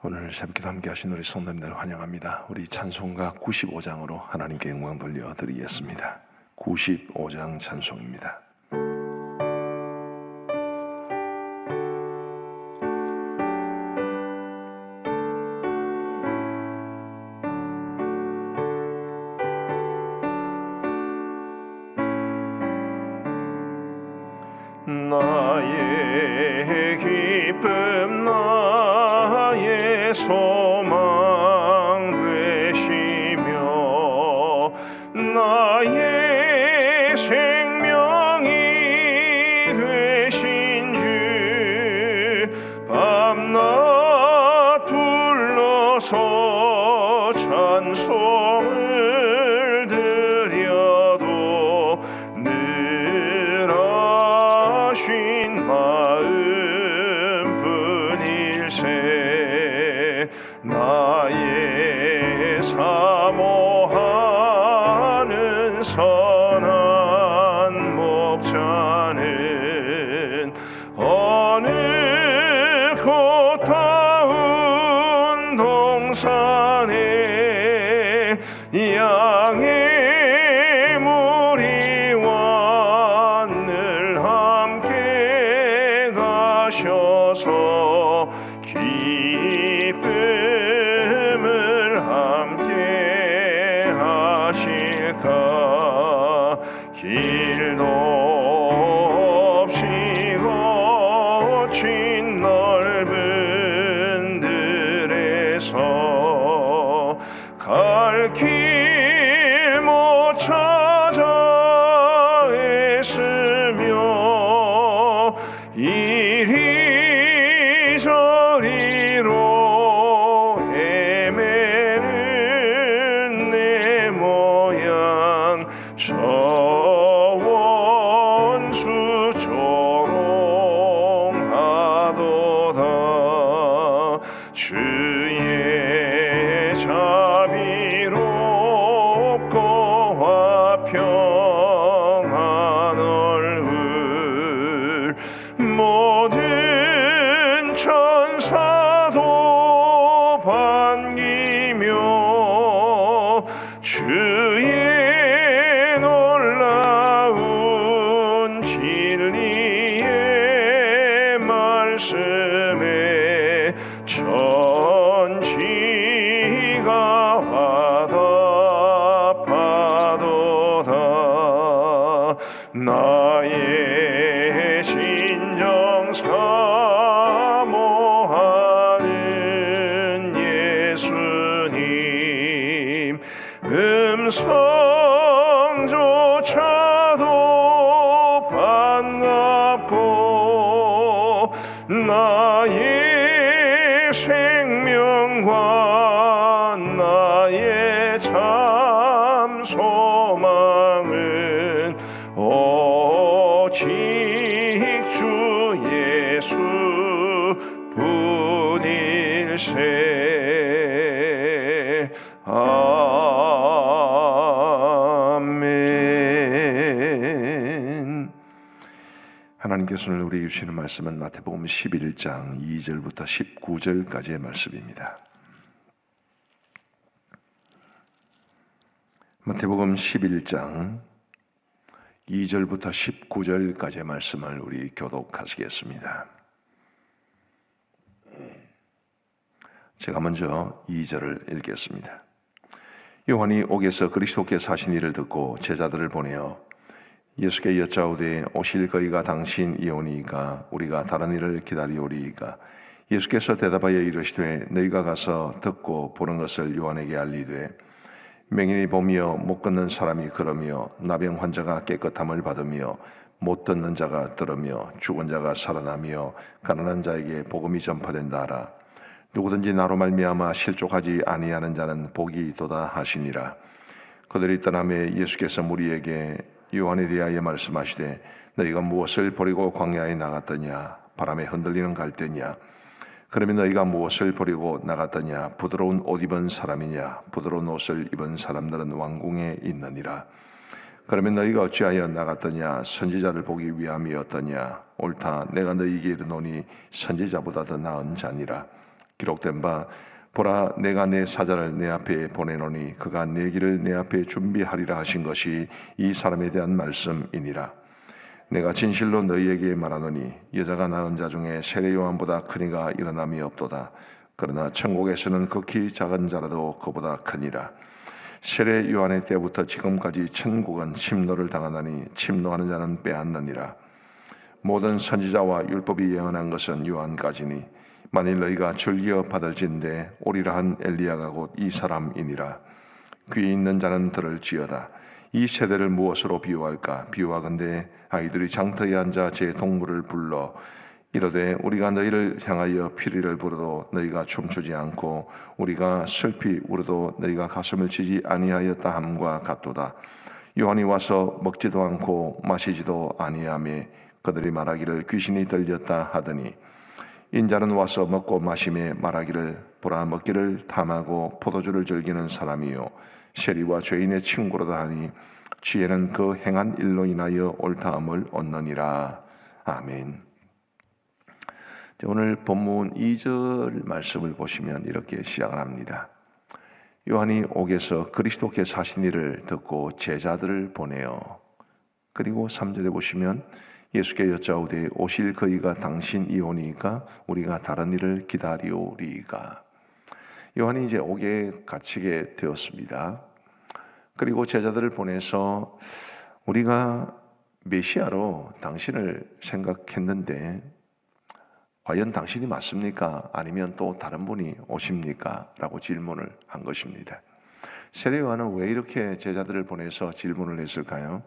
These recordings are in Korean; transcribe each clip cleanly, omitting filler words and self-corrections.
오늘 새벽기도 함께 하신 우리 성도님들 환영합니다. 우리 찬송가 95장으로 하나님께 영광 돌려드리겠습니다. 95장 찬송입니다. 나의 기쁨 나의 소망 되시며 나의 생명이 되신 주 밤낮 불러서 찬송을 드려도 늘 하신 마음뿐일세. 나의 사모하는 선한 목자는 어느 고타운 동산에 양의 무리와 늘 함께 가셔서 기쁨을 함께 하실까. 길도 없이 거친 넓은 들에서 갈 길 못 찾아 애쓰며 이리저리로 헤매는 내 모양 저 원수 조롱하도다. 주의 자비롭고 화평한 얼굴 모든 천사도 반기며 주의 놀라운 진리의 말씀에 천지가 화답하도다. 나의 진정 사모하는 예수님 음성조차도 반갑고 나의 생명과 나의 참 소망은 오직 주 예수 뿐일세. 아멘. 하나님께서 오늘 우리에게 주시는 말씀은 마태복음 11장 2절부터 19절까지의 말씀입니다. 마태복음 11장 2절부터 19절까지의 말씀을 우리 교독하시겠습니다. 제가 먼저 2절을 읽겠습니다. 요한이 옥에서 그리스도께서 하신 일을 듣고 제자들을 보내어 예수께 여짜오되 오실 거리가 당신이오니이까 우리가 다른 일을 기다리오리이까. 예수께서 대답하여 이르시되 너희가 가서 듣고 보는 것을 요한에게 알리되 맹인이 보며 못 걷는 사람이 걸으며 나병 환자가 깨끗함을 받으며 못 듣는 자가 들으며 죽은 자가 살아나며 가난한 자에게 복음이 전파된다 하라. 누구든지 나로 말미암아 실족하지 아니하는 자는 복이 있도다 하시니라. 그들이 떠나매 예수께서 무리에게 요한에 대하여 말씀하시되 너희가 무엇을 버리고 광야에 나갔더냐? 바람에 흔들리는 갈대냐? 그러면 너희가 무엇을 버리고 나갔더냐? 부드러운 옷 입은 사람이냐? 부드러운 옷을 입은 사람들은 왕궁에 있느니라. 그러면 너희가 어찌하여 나갔더냐? 선지자를 보기 위함이었더냐? 옳다, 내가 너희에게 이르노니 선지자보다 더 나은 자니라. 기록된 바 보라 내가 내 사자를 내 앞에 보내노니 그가 내 길을 내 앞에 준비하리라 하신 것이 이 사람에 대한 말씀이니라. 내가 진실로 너희에게 말하노니 여자가 낳은 자 중에 세례 요한보다 큰 이가 일어남이 없도다. 그러나 천국에서는 극히 작은 자라도 그보다 크니라. 세례 요한의 때부터 지금까지 천국은 침노를 당하나니 침노하는 자는 빼앗느니라. 모든 선지자와 율법이 예언한 것은 요한까지니 만일 너희가 즐겨 받을진대 오리라 한 엘리야가 곧 이 사람이니라. 귀 있는 자는 들을지어다. 이 세대를 무엇으로 비유할까? 비유하건대 아이들이 장터에 앉아 제 동물을 불러 이르되 우리가 너희를 향하여 피리를 부르도 너희가 춤추지 않고 우리가 슬피 울어도 너희가 가슴을 치지 아니하였다 함과 같도다. 요한이 와서 먹지도 않고 마시지도 아니하며 그들이 말하기를 귀신이 들렸다 하더니 인자는 와서 먹고 마시며 말하기를 보라 먹기를 탐하고 포도주를 즐기는 사람이요 세리와 죄인의 친구로다 하니 지혜는 그 행한 일로 인하여 옳다함을 얻느니라. 아멘. 오늘 본문 2절 말씀을 보시면 이렇게 시작을 합니다. 요한이 옥에서 그리스도께서 하신 일을 듣고 제자들을 보내어 그리고 3절에 보시면 예수께 여짜오되 오실 그이가 당신이 오니까 우리가 다른 일을 기다리오리이까. 요한이 이제 옥에 갇히게 되었습니다. 그리고 제자들을 보내서 우리가 메시아로 당신을 생각했는데 과연 당신이 맞습니까? 아니면 또 다른 분이 오십니까? 라고 질문을 한 것입니다. 세례 요한은 왜 이렇게 제자들을 보내서 질문을 했을까요?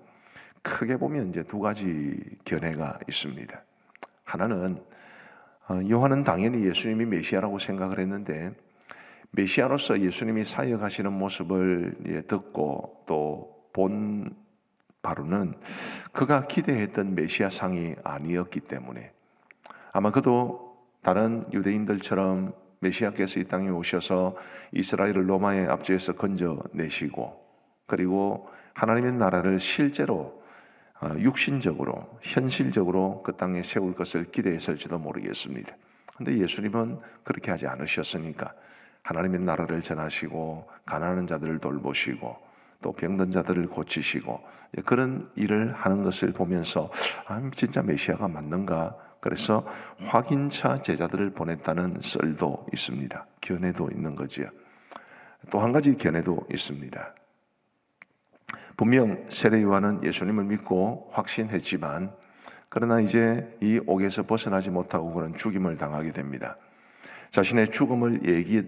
크게 보면 이제 두 가지 견해가 있습니다. 하나는 요한은 당연히 예수님이 메시아라고 생각을 했는데 메시아로서 예수님이 사역하시는 모습을 듣고 또 본 바로는 그가 기대했던 메시아상이 아니었기 때문에 아마 그도 다른 유대인들처럼 메시아께서 이 땅에 오셔서 이스라엘을 로마의 압제에서 건져내시고 그리고 하나님의 나라를 실제로 육신적으로 현실적으로 그 땅에 세울 것을 기대했을지도 모르겠습니다. 그런데 예수님은 그렇게 하지 않으셨으니까 하나님의 나라를 전하시고 가난한 자들을 돌보시고 또 병든 자들을 고치시고 그런 일을 하는 것을 보면서 진짜 메시아가 맞는가? 그래서 확인차 제자들을 보냈다는 썰도 있습니다. 견해도 있는 거지요. 또 한 가지 견해도 있습니다. 분명 세례 요한은 예수님을 믿고 확신했지만 그러나 이제 이 옥에서 벗어나지 못하고 그런 죽임을 당하게 됩니다. 자신의 죽음을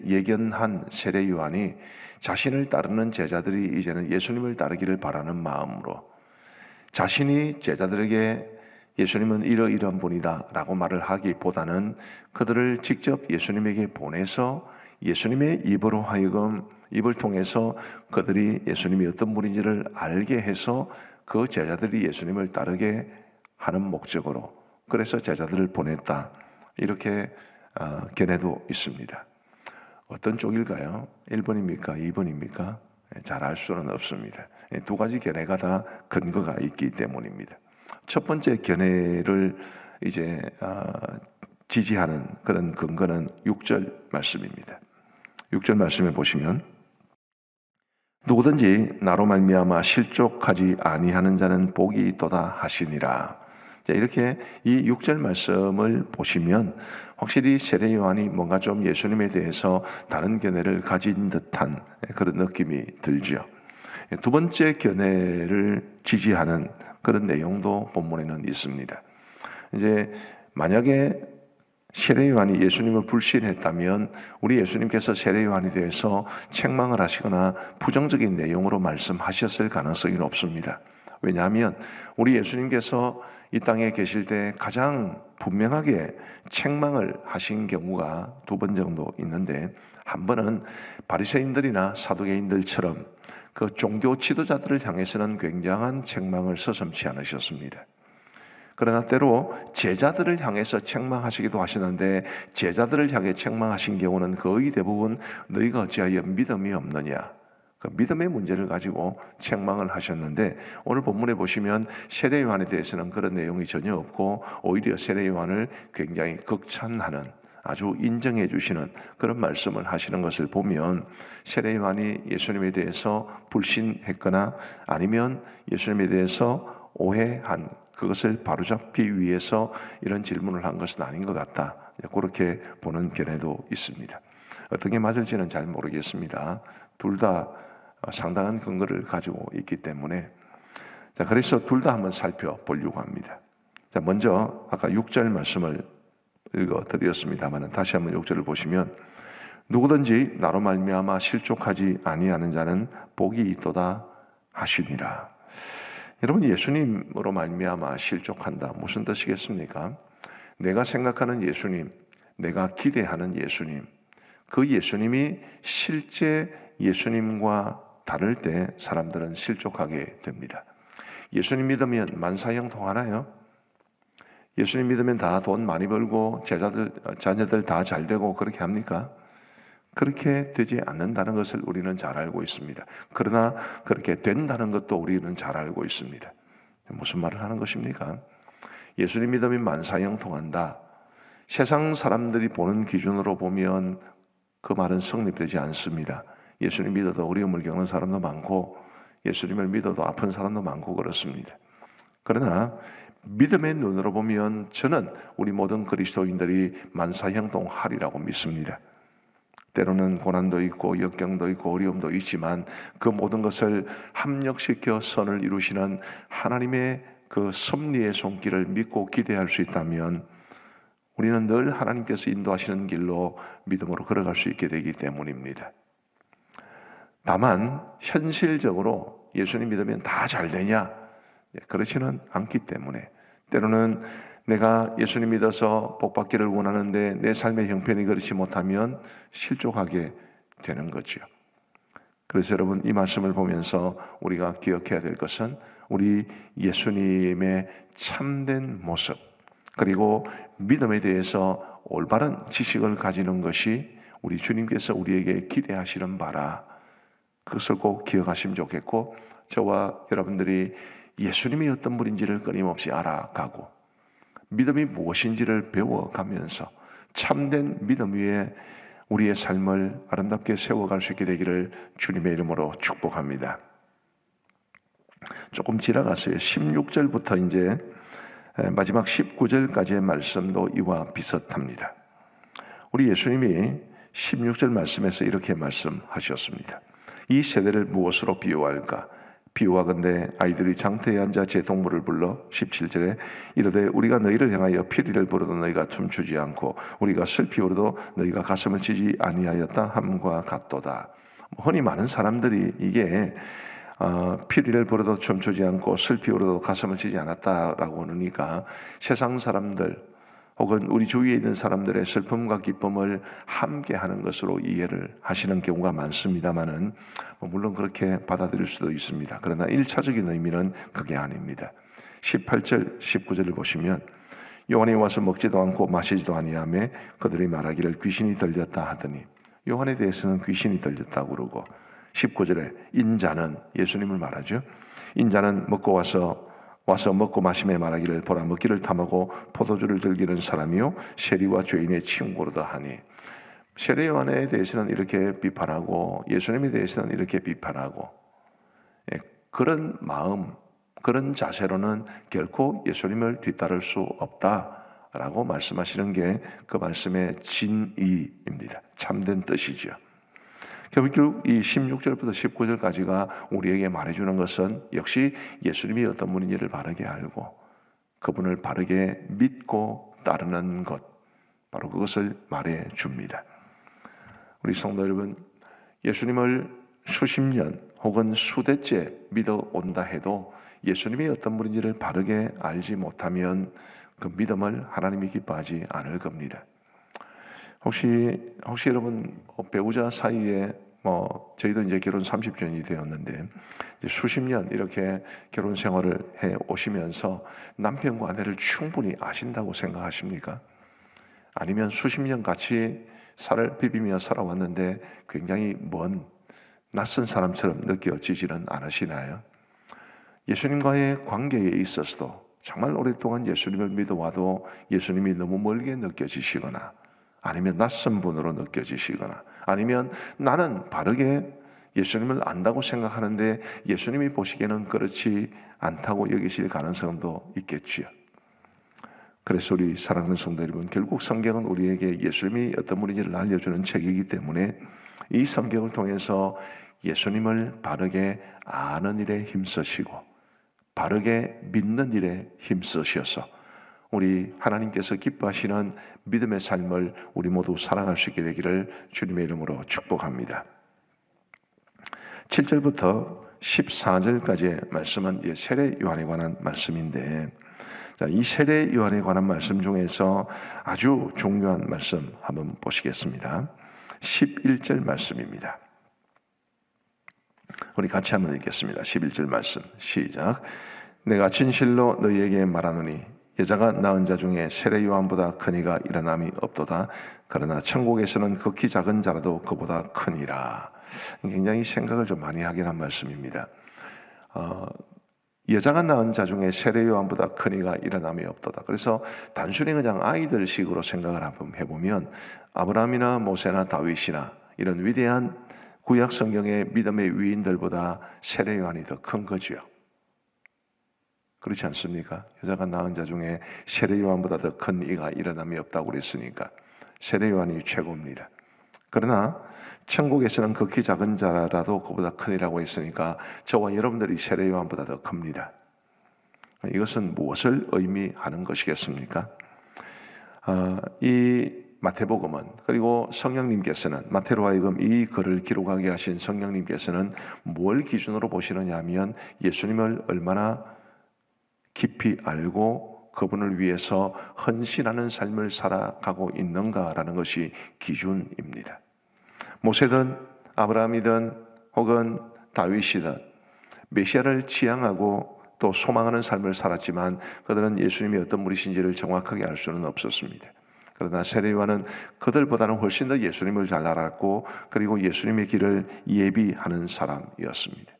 예견한 세례 요한이 자신을 따르는 제자들이 이제는 예수님을 따르기를 바라는 마음으로 자신이 제자들에게 예수님은 이러이러한 분이다 라고 말을 하기보다는 그들을 직접 예수님에게 보내서 예수님의 입으로 하여금 입을 통해서 그들이 예수님이 어떤 분인지를 알게 해서 그 제자들이 예수님을 따르게 하는 목적으로 그래서 제자들을 보냈다. 이렇게 견해도 있습니다. 어떤 쪽일까요? 1번입니까? 2번입니까? 잘 알 수는 없습니다. 두 가지 견해가 다 근거가 있기 때문입니다. 첫 번째 견해를 이제 지지하는 그런 근거는 6절 말씀입니다. 6절 말씀에 보시면 누구든지 나로 말미암아 실족하지 아니하는 자는 복이 있도다 하시니라. 자, 이렇게 이 6절 말씀을 보시면 확실히 세례 요한이 뭔가 좀 예수님에 대해서 다른 견해를 가진 듯한 그런 느낌이 들죠. 두 번째 견해를 지지하는 그런 내용도 본문에는 있습니다. 이제 만약에 세례 요한이 예수님을 불신했다면 우리 예수님께서 세례 요한에 대해서 책망을 하시거나 부정적인 내용으로 말씀하셨을 가능성이 높습니다. 왜냐하면 우리 예수님께서 이 땅에 계실 때 가장 분명하게 책망을 하신 경우가 두 번 정도 있는데 한 번은 바리새인들이나 사두개인들처럼 그 종교 지도자들을 향해서는 굉장한 책망을 서슴지 않으셨습니다. 그러나 때로 제자들을 향해서 책망하시기도 하시는데 제자들을 향해 책망하신 경우는 거의 대부분 너희가 어찌하여 믿음이 없느냐 그 믿음의 문제를 가지고 책망을 하셨는데 오늘 본문에 보시면 세례 요한에 대해서는 그런 내용이 전혀 없고 오히려 세례 요한을 굉장히 극찬하는 아주 인정해 주시는 그런 말씀을 하시는 것을 보면 세례 요한이 예수님에 대해서 불신했거나 아니면 예수님에 대해서 오해한 그것을 바로잡기 위해서 이런 질문을 한 것은 아닌 것 같다. 그렇게 보는 견해도 있습니다. 어떤 게 맞을지는 잘 모르겠습니다. 둘 다 상당한 근거를 가지고 있기 때문에 자, 그래서 둘 다 한번 살펴보려고 합니다. 자, 먼저 아까 6절 말씀을 읽어드렸습니다만 다시 한번 6절을 보시면 누구든지 나로 말미암아 실족하지 아니하는 자는 복이 있도다 하시니라. 여러분, 예수님으로 말미암아 실족한다 무슨 뜻이겠습니까? 내가 생각하는 예수님, 내가 기대하는 예수님, 그 예수님이 실제 예수님과 다를 때 사람들은 실족하게 됩니다. 예수님 믿으면 만사형통하나요? 예수님 믿으면 다 돈 많이 벌고 자녀들 다 잘 되고 그렇게 합니까? 그렇게 되지 않는다는 것을 우리는 잘 알고 있습니다. 그러나 그렇게 된다는 것도 우리는 잘 알고 있습니다. 무슨 말을 하는 것입니까? 예수님 믿으면 만사형통한다. 세상 사람들이 보는 기준으로 보면 그 말은 성립되지 않습니다. 예수님 믿어도 어려움을 겪는 사람도 많고 예수님을 믿어도 아픈 사람도 많고 그렇습니다. 그러나 믿음의 눈으로 보면 저는 우리 모든 그리스도인들이 만사형통하리라고 믿습니다. 때로는 고난도 있고 역경도 있고 어려움도 있지만 그 모든 것을 합력시켜 선을 이루시는 하나님의 그 섭리의 손길을 믿고 기대할 수 있다면 우리는 늘 하나님께서 인도하시는 길로 믿음으로 걸어갈 수 있게 되기 때문입니다. 다만 현실적으로 예수님 믿으면 다 잘 되냐? 그렇지는 않기 때문에 때로는 내가 예수님 믿어서 복받기를 원하는데 내 삶의 형편이 그렇지 못하면 실족하게 되는 거죠. 그래서 여러분, 이 말씀을 보면서 우리가 기억해야 될 것은 우리 예수님의 참된 모습, 그리고 믿음에 대해서 올바른 지식을 가지는 것이 우리 주님께서 우리에게 기대하시는 바라. 그것을 꼭 기억하시면 좋겠고, 저와 여러분들이 예수님이 어떤 분인지를 끊임없이 알아가고 믿음이 무엇인지를 배워가면서 참된 믿음 위에 우리의 삶을 아름답게 세워갈 수 있게 되기를 주님의 이름으로 축복합니다. 조금 지나갔어요. 16절부터 이제 마지막 19절까지의 말씀도 이와 비슷합니다. 우리 예수님이 16절 말씀에서 이렇게 말씀하셨습니다. 이 세대를 무엇으로 비유할까? 비유하건대 아이들이 장터에 앉아 제 동물을 불러 17절에 이르되 우리가 너희를 향하여 피리를 부르도 너희가 춤추지 않고 우리가 슬피 울어도 너희가 가슴을 치지 아니하였다 함과 같도다. 흔히 많은 사람들이 이게 피리를 부르도 춤추지 않고 슬피 울어도 가슴을 치지 않았다라고 하니까 세상 사람들 혹은 우리 주위에 있는 사람들의 슬픔과 기쁨을 함께 하는 것으로 이해를 하시는 경우가 많습니다만은 물론 그렇게 받아들일 수도 있습니다. 그러나 1차적인 의미는 그게 아닙니다. 18절, 19절을 보시면 요한이 와서 먹지도 않고 마시지도 아니하며 그들이 말하기를 귀신이 들렸다 하더니 요한에 대해서는 귀신이 들렸다고 그러고 19절에 인자는 예수님을 말하죠. 인자는 먹고 와서 먹고 마시며 말하기를 보라 먹기를 탐하고 포도주를 즐기는 사람이요 세리와 죄인의 친구로다 하니 세례 요한에 대해서는 이렇게 비판하고 예수님에 대해서는 이렇게 비판하고 그런 마음 그런 자세로는 결코 예수님을 뒤따를 수 없다라고 말씀하시는 게 그 말씀의 진의입니다. 참된 뜻이죠. 결국 이 16절부터 19절까지가 우리에게 말해주는 것은 역시 예수님이 어떤 분인지를 바르게 알고 그분을 바르게 믿고 따르는 것, 바로 그것을 말해줍니다. 우리 성도 여러분, 예수님을 수십 년 혹은 수대째 믿어온다 해도 예수님이 어떤 분인지를 바르게 알지 못하면 그 믿음을 하나님이 기뻐하지 않을 겁니다. 혹시 여러분 배우자 사이에 저희도 이제 결혼 30년이 되었는데 이제 수십 년 이렇게 결혼 생활을 해 오시면서 남편과 아내를 충분히 아신다고 생각하십니까? 아니면 수십 년 같이 살을 비비며 살아왔는데 굉장히 먼 낯선 사람처럼 느껴지지는 않으시나요? 예수님과의 관계에 있어서도 정말 오랫동안 예수님을 믿어와도 예수님이 너무 멀게 느껴지시거나 아니면 낯선 분으로 느껴지시거나 아니면 나는 바르게 예수님을 안다고 생각하는데 예수님이 보시기에는 그렇지 않다고 여기실 가능성도 있겠지요. 그래서 우리 사랑하는 성도 여러분, 결국 성경은 우리에게 예수님이 어떤 분인지를 알려주는 책이기 때문에 이 성경을 통해서 예수님을 바르게 아는 일에 힘쓰시고 바르게 믿는 일에 힘쓰셔서 우리 하나님께서 기뻐하시는 믿음의 삶을 우리 모두 살아갈 수 있게 되기를 주님의 이름으로 축복합니다. 7절부터 14절까지의 말씀은 이제 세례 요한에 관한 말씀인데, 이 세례 요한에 관한 말씀 중에서 아주 중요한 말씀 한번 보시겠습니다. 11절 말씀입니다. 우리 같이 한번 읽겠습니다. 11절 말씀 시작. 내가 진실로 너희에게 말하노니 여자가 낳은 자 중에 세례 요한보다 큰 이가 일어남이 없도다. 그러나 천국에서는 극히 작은 자라도 그보다 크니라. 굉장히 생각을 좀 많이 하긴 한 말씀입니다. 여자가 낳은 자 중에 세례 요한보다 큰 이가 일어남이 없도다. 그래서 단순히 그냥 아이들식으로 생각을 한번 해보면 아브라함이나 모세나 다윗이나 이런 위대한 구약 성경의 믿음의 위인들보다 세례 요한이 더 큰 거지요. 그렇지 않습니까? 여자가 낳은 자 중에 세례 요한보다 더 큰 이가 일어남이 없다고 그랬으니까 세례 요한이 최고입니다. 그러나 천국에서는 극히 작은 자라도 그보다 큰이라고 했으니까 저와 여러분들이 세례 요한보다 더 큽니다. 이것은 무엇을 의미하는 것이겠습니까? 이 마태복음은, 그리고 성령님께서는 마태로 하여금 이 글을 기록하게 하신 성령님께서는 뭘 기준으로 보시느냐 하면 예수님을 얼마나 깊이 알고 그분을 위해서 헌신하는 삶을 살아가고 있는가라는 것이 기준입니다. 모세든 아브라함이든 혹은 다윗이든 메시아를 지향하고 또 소망하는 삶을 살았지만 그들은 예수님이 어떤 분이신지를 정확하게 알 수는 없었습니다. 그러나 세례 요한은 그들보다는 훨씬 더 예수님을 잘 알았고 그리고 예수님의 길을 예비하는 사람이었습니다.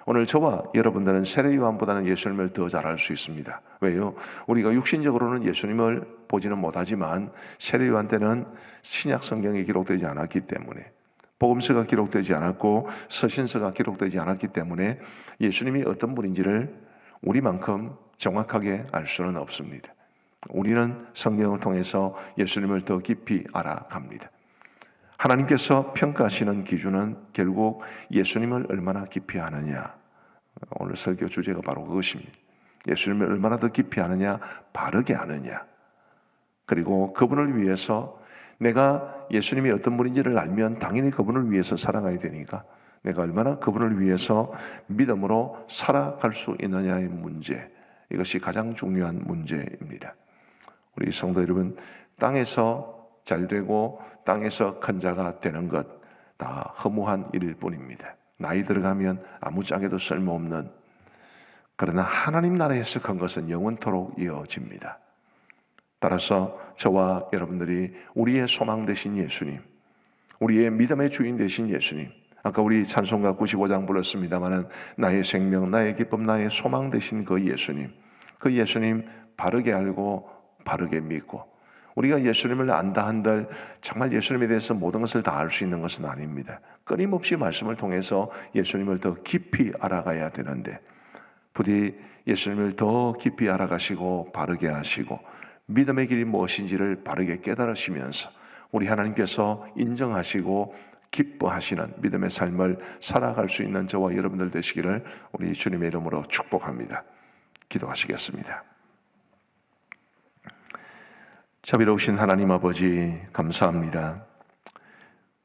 오늘 저와 여러분들은 세례 요한보다는 예수님을 더 잘 알 수 있습니다. 왜요? 우리가 육신적으로는 예수님을 보지는 못하지만 세례 요한 때는 신약 성경이 기록되지 않았기 때문에, 복음서가 기록되지 않았고 서신서가 기록되지 않았기 때문에 예수님이 어떤 분인지를 우리만큼 정확하게 알 수는 없습니다. 우리는 성경을 통해서 예수님을 더 깊이 알아갑니다. 하나님께서 평가하시는 기준은 결국 예수님을 얼마나 깊이 아느냐. 오늘 설교 주제가 바로 그것입니다. 예수님을 얼마나 더 깊이 아느냐, 바르게 아느냐. 그리고 그분을 위해서 내가 예수님이 어떤 분인지를 알면 당연히 그분을 위해서 살아가야 되니까 내가 얼마나 그분을 위해서 믿음으로 살아갈 수 있느냐의 문제, 이것이 가장 중요한 문제입니다. 우리 성도 여러분, 땅에서 잘되고 땅에서 큰 자가 되는 것 다 허무한 일일 뿐입니다. 나이 들어가면 아무짝에도 쓸모없는, 그러나 하나님 나라에서 큰 것은 영원토록 이어집니다. 따라서 저와 여러분들이 우리의 소망 되신 예수님, 우리의 믿음의 주인 되신 예수님, 아까 우리 찬송가 95장 불렀습니다마는 나의 생명, 나의 기쁨, 나의 소망 되신 그 예수님 바르게 알고 바르게 믿고, 우리가 예수님을 안다 한들 정말 예수님에 대해서 모든 것을 다 알 수 있는 것은 아닙니다. 끊임없이 말씀을 통해서 예수님을 더 깊이 알아가야 되는데 부디 예수님을 더 깊이 알아가시고 바르게 하시고 믿음의 길이 무엇인지를 바르게 깨달으시면서 우리 하나님께서 인정하시고 기뻐하시는 믿음의 삶을 살아갈 수 있는 저와 여러분들 되시기를 우리 주님의 이름으로 축복합니다. 기도하시겠습니다. 자비로우신 하나님 아버지, 감사합니다.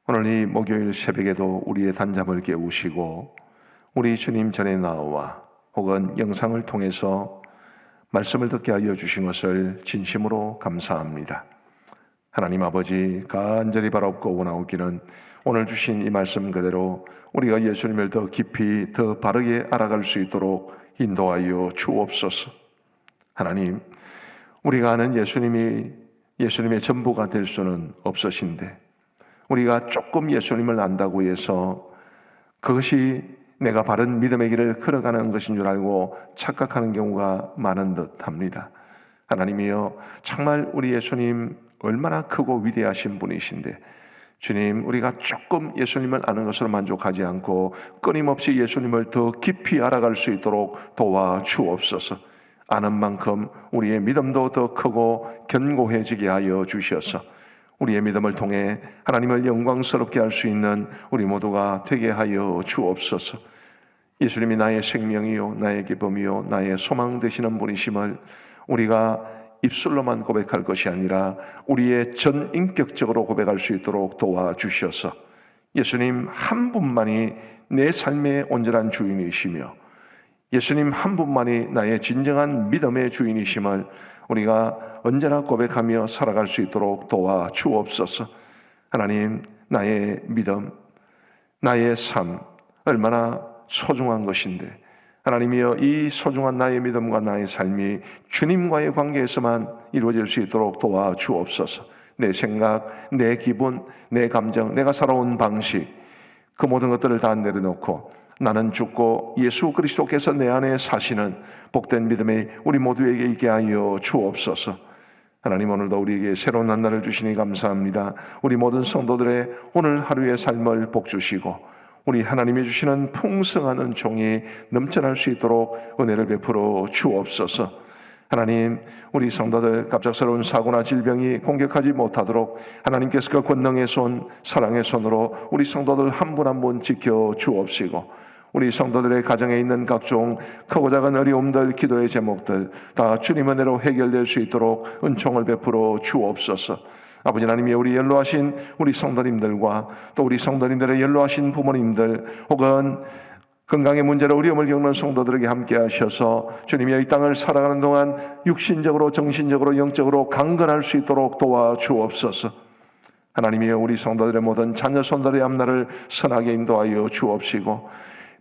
오늘 이 목요일 새벽에도 우리의 단잠을 깨우시고 우리 주님 전에 나와 혹은 영상을 통해서 말씀을 듣게 하여 주신 것을 진심으로 감사합니다. 하나님 아버지, 간절히 바라옵고 원하옵기는 오늘 주신 이 말씀 그대로 우리가 예수님을 더 깊이 더 바르게 알아갈 수 있도록 인도하여 주옵소서. 하나님, 우리가 아는 예수님의 전부가 될 수는 없으신데 우리가 조금 예수님을 안다고 해서 그것이 내가 바른 믿음의 길을 걸어가는 것인 줄 알고 착각하는 경우가 많은 듯 합니다. 하나님이여, 정말 우리 예수님 얼마나 크고 위대하신 분이신데 주님, 우리가 조금 예수님을 아는 것으로 만족하지 않고 끊임없이 예수님을 더 깊이 알아갈 수 있도록 도와주옵소서. 아는 만큼 우리의 믿음도 더 크고 견고해지게 하여 주셔서 우리의 믿음을 통해 하나님을 영광스럽게 할 수 있는 우리 모두가 되게 하여 주옵소서. 예수님이 나의 생명이요 나의 기쁨이요 나의 소망 되시는 분이심을 우리가 입술로만 고백할 것이 아니라 우리의 전 인격적으로 고백할 수 있도록 도와주셔서 예수님 한 분만이 내 삶의 온전한 주인이시며 예수님 한 분만이 나의 진정한 믿음의 주인이심을 우리가 언제나 고백하며 살아갈 수 있도록 도와주옵소서. 하나님, 나의 믿음, 나의 삶 얼마나 소중한 것인데 하나님이여, 이 소중한 나의 믿음과 나의 삶이 주님과의 관계에서만 이루어질 수 있도록 도와주옵소서. 내 생각, 내 기분, 내 감정, 내가 살아온 방식, 그 모든 것들을 다 내려놓고 나는 죽고 예수 그리스도께서 내 안에 사시는 복된 믿음이 우리 모두에게 있게 하여 주옵소서. 하나님, 오늘도 우리에게 새로운 한날을 주시니 감사합니다. 우리 모든 성도들의 오늘 하루의 삶을 복주시고 우리 하나님이 주시는 풍성한 은총이 넘쳐날 수 있도록 은혜를 베풀어 주옵소서. 하나님, 우리 성도들 갑작스러운 사고나 질병이 공격하지 못하도록 하나님께서 그 권능의 손, 사랑의 손으로 우리 성도들 한 분 한 분 지켜 주옵시고 우리 성도들의 가정에 있는 각종 크고 작은 어려움들, 기도의 제목들 다 주님 은혜로 해결될 수 있도록 은총을 베풀어 주옵소서. 아버지 하나님이 우리 연로하신 우리 성도님들과 또 우리 성도님들의 연로하신 부모님들 혹은 건강의 문제로 어려움을 겪는 성도들에게 함께 하셔서 주님이 이 땅을 살아가는 동안 육신적으로 정신적으로 영적으로 강건할 수 있도록 도와주옵소서. 하나님이여, 우리 성도들의 모든 자녀 손들의 앞날을 선하게 인도하여 주옵시고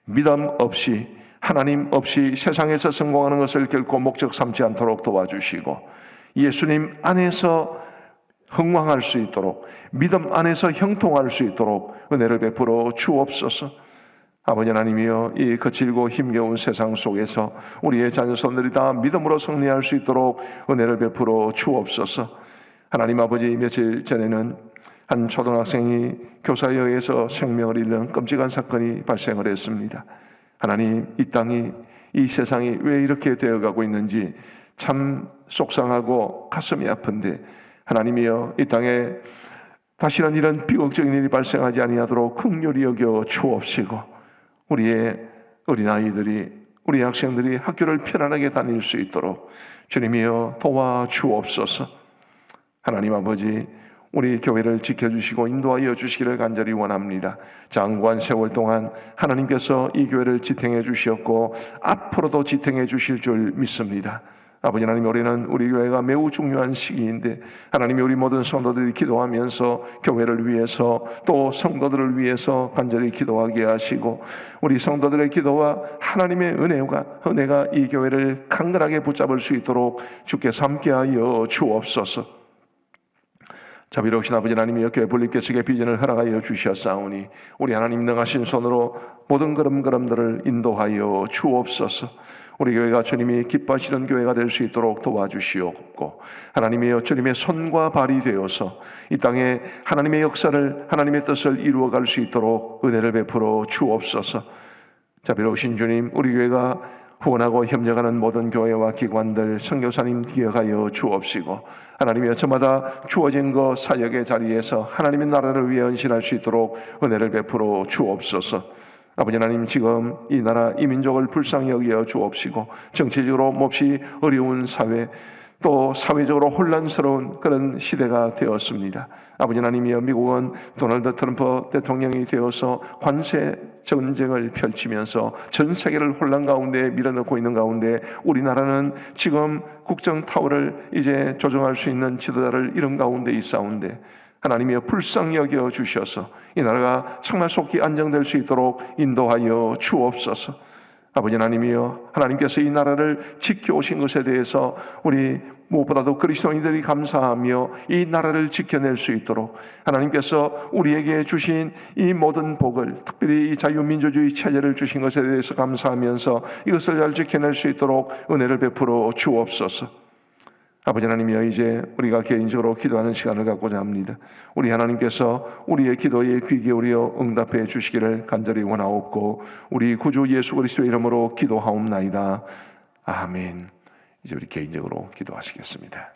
믿음 없이 하나님 없이 세상에서 성공하는 것을 결코 목적 삼지 않도록 도와주시고 예수님 안에서 흥왕할 수 있도록 믿음 안에서 형통할 수 있도록 은혜를 베풀어 주옵소서. 아버지 하나님이여, 이 거칠고 힘겨운 세상 속에서 우리의 자녀손들이 다 믿음으로 승리할 수 있도록 은혜를 베풀어 주옵소서. 하나님 아버지, 며칠 전에는 한 초등학생이 교사에 의해서 생명을 잃는 끔찍한 사건이 발생을 했습니다. 하나님, 이 땅이, 이 세상이 왜 이렇게 되어가고 있는지 참 속상하고 가슴이 아픈데 하나님이여, 이 땅에 다시는 이런 비극적인 일이 발생하지 아니하도록 긍휼히 여겨 주옵시고 우리의 어린아이들이, 우리 학생들이 학교를 편안하게 다닐 수 있도록 주님이여 도와주옵소서. 하나님 아버지, 우리 교회를 지켜주시고 인도하여 주시기를 간절히 원합니다. 장구한 세월 동안 하나님께서 이 교회를 지탱해 주셨고 앞으로도 지탱해 주실 줄 믿습니다. 아버지 하나님, 올해는 우리 교회가 매우 중요한 시기인데 하나님이 우리 모든 성도들이 기도하면서 교회를 위해서 또 성도들을 위해서 간절히 기도하게 하시고 우리 성도들의 기도와 하나님의 은혜가 이 교회를 강건하게 붙잡을 수 있도록 주께서 함께하여 주옵소서. 자비로우신 아버지 하나님이여, 교회 분립개척의 비전을 허락하여 주셨사오니 우리 하나님 능하신 손으로 모든 걸음걸음들을 인도하여 주옵소서. 우리 교회가 주님이 기뻐하시는 교회가 될 수 있도록 도와주시옵고 하나님이여, 주님의 손과 발이 되어서 이 땅에 하나님의 역사를, 하나님의 뜻을 이루어갈 수 있도록 은혜를 베풀어 주옵소서. 자비로우신 주님, 우리 교회가 후원하고 협력하는 모든 교회와 기관들, 선교사님 기억하여 주옵시고 하나님이여, 저마다 주어진 그 사역의 자리에서 하나님의 나라를 위해 헌신할 수 있도록 은혜를 베풀어 주옵소서. 아버지 하나님, 지금 이 나라, 이 민족을 불쌍히 여겨 주옵시고 정치적으로 몹시 어려운 사회, 또 사회적으로 혼란스러운 그런 시대가 되었습니다. 아버지 하나님이여, 미국은 도널드 트럼프 대통령이 되어서 관세 전쟁을 펼치면서 전 세계를 혼란 가운데 밀어넣고 있는 가운데 우리나라는 지금 국정타워를 이제 조정할 수 있는 지도자를 잃은 가운데 있사온데 하나님이여, 불쌍히 여겨 주셔서 이 나라가 정말 속히 안정될 수 있도록 인도하여 주옵소서. 아버지 하나님이여, 하나님께서 이 나라를 지켜오신 것에 대해서 우리 무엇보다도 그리스도인들이 감사하며 이 나라를 지켜낼 수 있도록 하나님께서 우리에게 주신 이 모든 복을, 특별히 이 자유민주주의 체제를 주신 것에 대해서 감사하면서 이것을 잘 지켜낼 수 있도록 은혜를 베풀어 주옵소서. 아버지 하나님이여, 이제 우리가 개인적으로 기도하는 시간을 갖고자 합니다. 우리 하나님께서 우리의 기도에 귀 기울여 응답해 주시기를 간절히 원하옵고 우리 구주 예수 그리스도의 이름으로 기도하옵나이다. 아멘. 이제 우리 개인적으로 기도하시겠습니다.